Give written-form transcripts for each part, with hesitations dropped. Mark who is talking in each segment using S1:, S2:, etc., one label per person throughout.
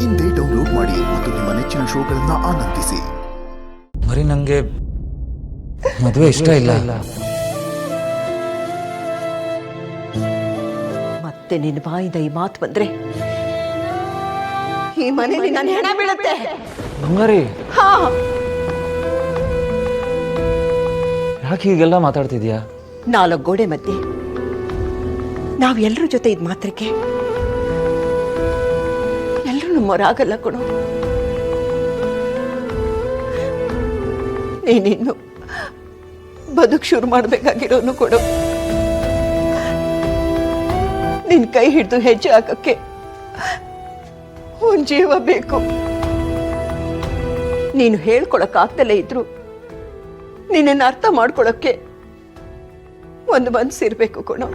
S1: ಇಂದೇ ಡೌನ್ಲೋಡ್ ಮಾಡಿ ಮತ್ತು ನಿಮ್ಮ ನೆಚ್ಚಿನ ಶೋಗಳನ್ನು ಆನಂದಿಸಿ.
S2: ಮರಿ ನಂಗೆ ಮದುವೆ ಇಷ್ಟ ಇಲ್ಲ.
S3: ಮತ್ತೆ ನಿನ್ನ ಬಾಯಿಂದ ಈ ಮಾತು ಬಂದ್ರೆ ಈ ಮನೆಯಲ್ಲಿ ನನ್ನ ಹೆಣ ಬೀಳುತ್ತೆ.
S2: ಬಂಗಾರಿ,
S3: ಹಾ,
S2: ಯಾಕೆ ಹೀಗೆಲ್ಲ ಮಾತಾಡ್ತಿದ್ಯಾ?
S3: 4 ಗೋಡೆ ಮಧ್ಯೆ ನಾವೆಲ್ಲರ ಜೊತೆ ಇದ್ ಮಾತ್ರಕ್ಕೆ ಎಲ್ಲರೂ ನಮ್ಮವರಾಗಲ್ಲ ಕೊಡು. ನೀನಿನ್ನು ಬದುಕು ಶುರು ಮಾಡಬೇಕಾಗಿರೋನು ಕೊಡು. ನಿನ್ ಕೈ ಹಿಡಿದು ಹೆಜ್ಜೆ ಹಾಕಕ್ಕೆ ಒಂದ್ ಜೀವ ಬೇಕು. ನೀನು ಹೇಳ್ಕೊಳಕ್ಕಾಗ್ದಲೇ ಇದ್ರು ನಿನ್ನನ್ನು ಅರ್ಥ ಮಾಡ್ಕೊಳಕ್ಕೆ ಒಂದು ಮನಸ್ಸಿರ್ಬೇಕು ಕೊಡು.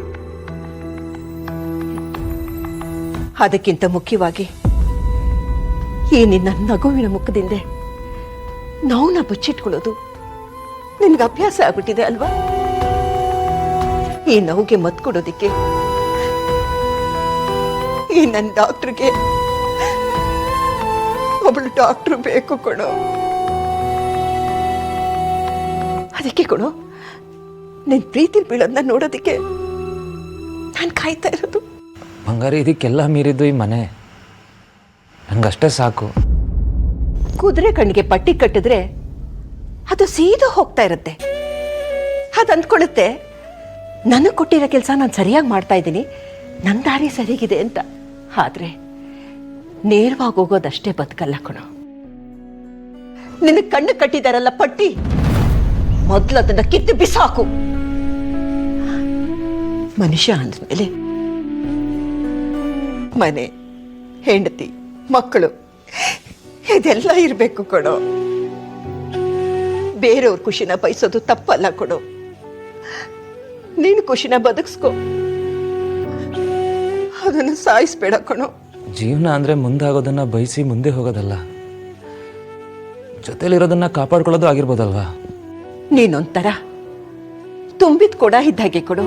S3: ಅದಕ್ಕಿಂತ ಮುಖ್ಯವಾಗಿ ಈ ನಿನ್ನ ನಗುವಿನ ಮುಖದಿಂದ ನೋವನ್ನ ಬಚ್ಚಿಟ್ಕೊಳ್ಳೋದು ನಿನ್ಗೆ ಅಭ್ಯಾಸ ಆಗ್ಬಿಟ್ಟಿದೆ ಅಲ್ವಾ? ಈ ನೋವಿಗೆ ಮತ್ ಕೊಡೋದಿಕ್ಕೆ ಈ ನನ್ನ ಡಾಕ್ಟ್ರಿಗೆ ಒಬ್ಬಳು ಡಾಕ್ಟ್ರು ಬೇಕು ಕೊಡು. ಅದಕ್ಕೆ ಕೊಡು, ನಿನ್ ಪ್ರೀತಿ ಬೀಳೋದನ್ನ ನೋಡೋದಿಕ್ಕೆ ನಾನು ಕಾಯ್ತಾ ಇರೋದು.
S2: ಬಂಗಾರಿ, ಇದಕ್ಕೆಲ್ಲ ಮೀರಿದ್ದು ಈ ಮನೆ. ನಂಗಷ್ಟೇ ಸಾಕು.
S3: ಕುದುರೆ ಕಣ್ಣಿಗೆ ಪಟ್ಟಿ ಕಟ್ಟಿದ್ರೆ ಅದು ಸೀದಾ ಹೋಗ್ತಾ ಇರುತ್ತೆ. ಅದು ಅಂದ್ಕೊಳ್ಳುತ್ತೆ ನನಗೆ ಕೊಟ್ಟಿರೋ ಕೆಲಸ ನಾನು ಸರಿಯಾಗಿ ಮಾಡ್ತಾ ಇದ್ದೀನಿ, ನನ್ನ ದಾರಿ ಸರಿಗಿದೆ ಅಂತ. ಆದ್ರೆ ನೇರವಾಗಿ ಹೋಗೋದಷ್ಟೇ ಬದುಕಲ್ಲ ಕಣೋ. ನಿನ್ನ ಕಣ್ಣು ಕಟ್ಟಿದಾರಲ್ಲ ಪಟ್ಟಿ, ಮೊದಲು ಅದನ್ನ ಕಿತ್ತು ಬಿಸಾಕು. ಮನುಷ್ಯ ಅಂದ್ಮೇಲೆ ಮನೆ, ಹೆಂಡತಿ, ಮಕ್ಕಳು ಇದೆಲ್ಲ ಇರಬೇಕು ಕೊಡೋ. ಬೇರೆಯವ್ರ ಖುಷಿನ ಬಯಸೋದು ತಪ್ಪಲ್ಲ ಕೊಡು. ನೀನು ಖುಷಿನ ಬದುಕಿಸ್ಕೊ, ಅದನ್ನು ಸಾಯಿಸ್ಬೇಡ ಕಣೋ.
S2: ಜೀವನ ಅಂದ್ರೆ ಮುಂದಾಗೋದನ್ನ ಬಯಸಿ ಮುಂದೆ ಹೋಗೋದಲ್ಲ, ಜೊತೆಲಿರೋದನ್ನ ಕಾಪಾಡ್ಕೊಳ್ಳೋದು ಆಗಿರ್ಬೋದಲ್ವಾ?
S3: ನೀನೊಂಥರ ತುಂಬಿದ ಕೊಡ ಇದ್ದಾಗೆ ಕೊಡು.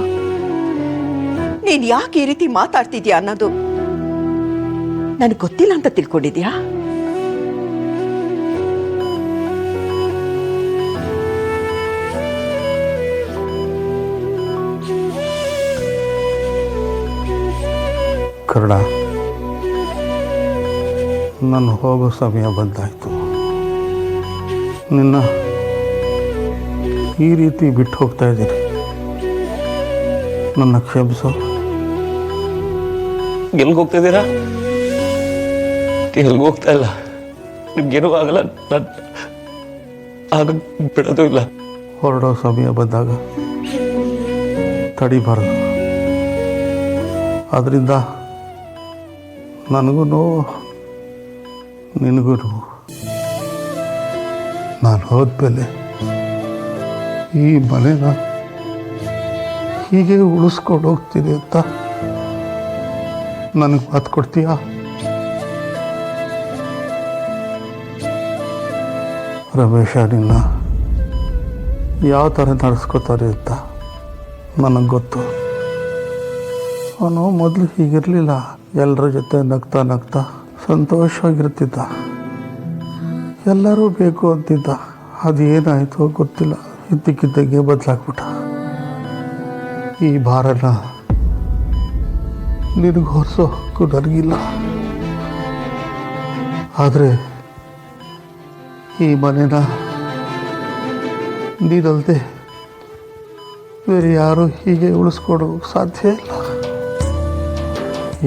S3: ನೀನ್ ಯಾಕೆ ಈ ರೀತಿ ಮಾತಾಡ್ತಿದ್ಯಾ ಅನ್ನೋದು ನನಗೆ ಗೊತ್ತಿಲ್ಲ ಅಂತ ತಿಳ್ಕೊಂಡಿದ್ಯಾ?
S4: ಕರ್ಣ, ನಾನು ಹೋಗೋ ಸಮಯ ಬಂದಾಯಿತು. ನಿನ್ನ ಈ ರೀತಿ ಬಿಟ್ಟು ಹೋಗ್ತಾ ಇದ್ದೀನಿ, ನನ್ನ ಕ್ಷಮಿಸೋ.
S2: ಎಲ್ಗೆ ಹೋಗ್ತಿದ್ದೀರಾ? ಎಲ್ಗೂ ಹೋಗ್ತಾ ಇಲ್ಲ. ನಿಮ್ಗೇನೂ ಆಗಲ್ಲ, ನಾನು ಆಗ ಬಿಡೋದು ಇಲ್ಲ.
S4: ಹೊರಡೋ ಸಮಯ ಬಂದಾಗ ತಡಿಬಾರ್ದು. ಅದರಿಂದ ನನಗೂ ನೋವು, ನಿನಗೂ ನೋವು. ನಾನು ಹೋದ್ಮೇಲೆ ಈ ಮನೆನ ಹೀಗೆ ಉಳಿಸ್ಕೊಂಡು ಹೋಗ್ತೀನಿ ಅಂತ ನನಗೆ ಮಾತು ಕೊಡ್ತೀಯಾ? ರಮೇಶ ನಿನ್ನ ಯಾವ ಥರ ನಡೆಸ್ಕೋತಾರೆ ಅಂತ ನನಗೆ ಗೊತ್ತು. ಅವನು ಮೊದಲು ಹೀಗಿರಲಿಲ್ಲ. ಎಲ್ಲರ ಜೊತೆ ನಗ್ತಾ ನಗ್ತಾ ಸಂತೋಷವಾಗಿರ್ತಿದ್ದ, ಎಲ್ಲರೂ ಬೇಕು ಅಂತಿದ್ದ. ಅದೇನಾಯಿತು ಗೊತ್ತಿಲ್ಲ, ಇದ್ದಕ್ಕಿದ್ದಂಗೆ ಬದಲಾಗ್ಬಿಟ್ಟ. ಈ ಭಾರನ ನಿನಗೆ ಹೊರಿಸೋ ಹಕ್ಕು ನನಗಿಲ್ಲ. ಆದರೆ ಈ ಮನೆನ ನೀನಲ್ಲದೆ ಬೇರೆ ಯಾರು ಹೀಗೆ ಉಳಿಸ್ಕೊಡೋಕೆ ಸಾಧ್ಯ ಇಲ್ಲ.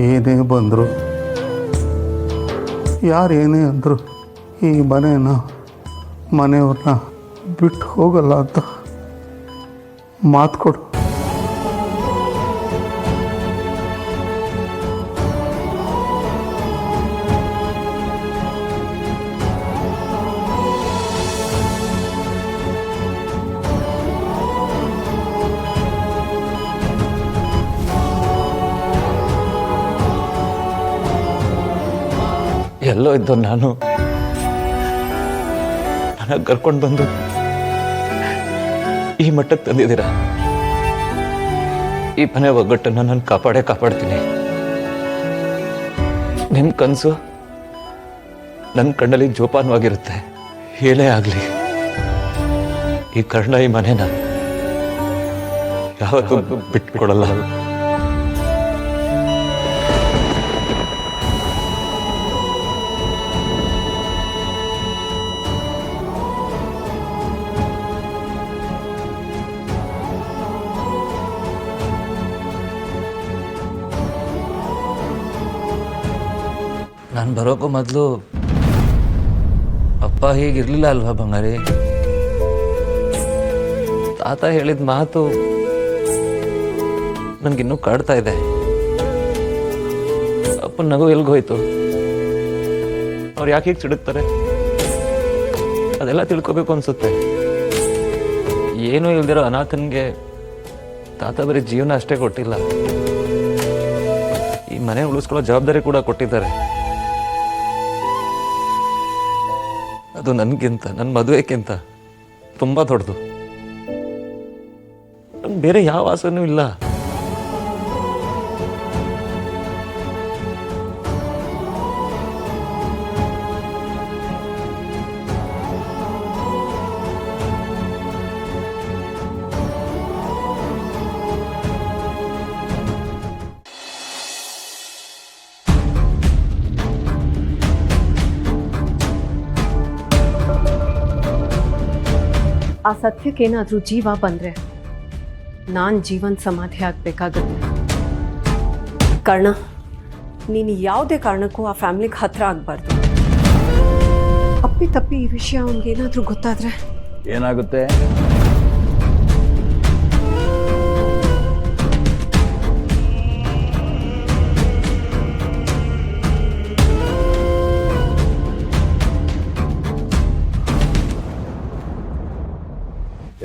S4: ಏನೇ ಬಂದರು, ಯಾರೇನೇ ಅಂದರು, ಈ ಮನೆಯವ್ರನ್ನ ಬಿಟ್ಟು ಹೋಗಲ್ಲ ಅಂತ ಮಾತು ಕೊಡು.
S2: ಎಲ್ಲೋ ಇದ್ದೋ ನಾನು ನನಗೆ ಕರ್ಕೊಂಡು ಬಂದು ಈ ಮಟ್ಟಕ್ಕೆ ತಂದಿದ್ದೀರಾ. ಈ ಮನೆ ಒಗ್ಗಟ್ಟನ್ನು ನಾನು ಕಾಪಾಡ್ತೀನಿ. ನಿಮ್ಮ ಕನಸು ನನ್ನ ಕಣ್ಣಲ್ಲಿ ಜೋಪಾನವಾಗಿರುತ್ತೆ. ಏನೇ ಆಗಲಿ ಈ ಕರ್ಣ ಈ ಮನೆನ ಯಾವತ್ತೂ ಬಿಟ್ಕೊಡಲ್ಲ.
S5: ನಾನು ಬರೋಕ್ಕೂ ಮೊದಲು ಅಪ್ಪ ಹೀಗಿರ್ಲಿಲ್ಲ ಅಲ್ವಾ ಬಂಗಾರಿ? ತಾತ ಹೇಳಿದ ಮಾತು ನನಗಿನ್ನೂ ಕಾಡ್ತಾ ಇದೆ. ಅಪ್ಪನ ನಗು ಎಲ್ಗೋಯ್ತು? ಅವ್ರು ಯಾಕೆ ಹೀಗೆ ಸಿಡುಕ್ತಾರೆ? ಅದೆಲ್ಲ ತಿಳ್ಕೊಬೇಕು ಅನ್ಸುತ್ತೆ. ಏನೂ ಇಲ್ದಿರೋ ಅನಾಥನ್ಗೆ ತಾತ ಬರೀ ಜೀವನ ಅಷ್ಟೇ ಕೊಟ್ಟಿಲ್ಲ, ಈ ಮನೆ ಉಳಿಸ್ಕೊಳ್ಳೋ ಜವಾಬ್ದಾರಿ ಕೂಡ ಕೊಟ್ಟಿದ್ದಾರೆ. ಅದು ನನಗಿಂತ, ನನ್ನ ಮದುವೆಗಿಂತ ತುಂಬ ದೊಡ್ಡದು. ನಂಗೆ ಬೇರೆ ಯಾವ ಆಸೆನೂ ಇಲ್ಲ.
S6: ಆ ಸತ್ಯಕ್ಕೇನಾದರೂ ಜೀವ ಬಂದರೆ ನಾನು ಜೀವನ ಸಮಾಧಿ ಆಗಬೇಕಾಗತ್ತೆ. ಕರ್ಣ, ನೀನು ಯಾವುದೇ ಕಾರಣಕ್ಕೂ ಆ ಫ್ಯಾಮ್ಲಿಗೆ ಹತ್ರ ಆಗಬಾರ್ದು. ಅಪ್ಪಿ ತಪ್ಪಿ ಈ ವಿಷಯ ಅವನಿಗೇನಾದರೂ ಗೊತ್ತಾದರೆ
S7: ಏನಾಗುತ್ತೆ?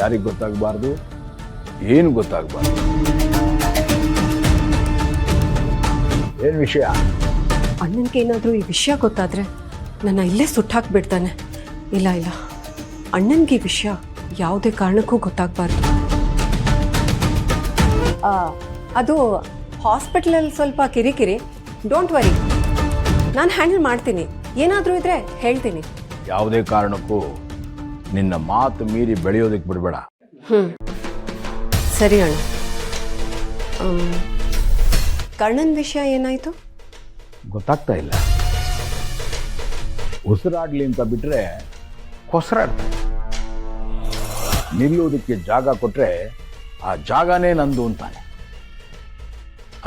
S7: ಯಾರಿಗೆ ಗೊತ್ತಾಗಬಾರ್ದು? ಏನು ಗೊತ್ತಾಗಬಾರ್ದು? ಏನು ವಿಷಯ?
S6: ಅಣ್ಣನಿಗೇನಾದರೂ ಈ ವಿಷಯ ಗೊತ್ತಾದರೆ ನನ್ನ ಇಲ್ಲೇ ಸುಟ್ಟಾಕ್ಬಿಡ್ತಾನೆ. ಇಲ್ಲ ಇಲ್ಲ, ಅಣ್ಣನಿಗೆ ಈ ವಿಷಯ ಯಾವುದೇ ಕಾರಣಕ್ಕೂ ಗೊತ್ತಾಗಬಾರ್ದು. ಅದು ಹಾಸ್ಪಿಟ್ಲಲ್ಲಿ ಸ್ವಲ್ಪ ಕಿರಿಕಿರಿ. ಡೋಂಟ್ ವರಿ, ನಾನು ಹ್ಯಾಂಡಲ್ ಮಾಡ್ತೀನಿ. ಏನಾದರೂ ಇದ್ರೆ ಹೇಳ್ತೀನಿ.
S7: ಯಾವುದೇ ಕಾರಣಕ್ಕೂ ನಿನ್ನ ಮಾತು ಮೀರಿ ಬೆಳೆಯೋದಕ್ಕೆ ಬಿಡಬೇಡ.
S6: ಸರಿ ಅಣ್ಣ. ಕರ್ಣನ್ ವಿಷಯ ಏನಾಯಿತು?
S7: ಗೊತ್ತಾಗ್ತಾ ಇಲ್ಲ. ಉಸಿರಾಡ್ಲಿ ಅಂತ ಬಿಟ್ರೆ ಹೊಸರಾಡ್ತಾರೆ. ನಿಲ್ಲೋದಕ್ಕೆ ಜಾಗ ಕೊಟ್ರೆ ಆ ಜಾಗನೇ ನಂದು ಅಂತಾನೆ.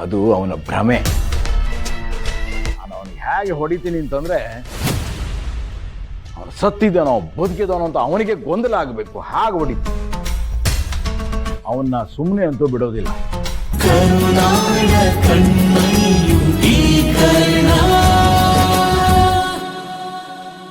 S7: ಅದು ಅವನ ಭ್ರಮೆ. ನಾನು ಅವನಿಗೆ ಹೇಗೆ ಹೊಡಿತೀನಿ ಅಂತಂದ್ರೆ, ಅವನು ಸತ್ತಿದ್ದಾನೋ ಬದುಕಿದಾನೋ ಅಂತ ಅವನಿಗೆ ಗೊಂದಲ ಆಗಬೇಕು. ಹಾಗೆ ಹೊಡಿತೀನಿ. ಅವನ್ನ ಸುಮ್ಮನೆ ಅಂತೂ ಬಿಡೋದಿಲ್ಲ.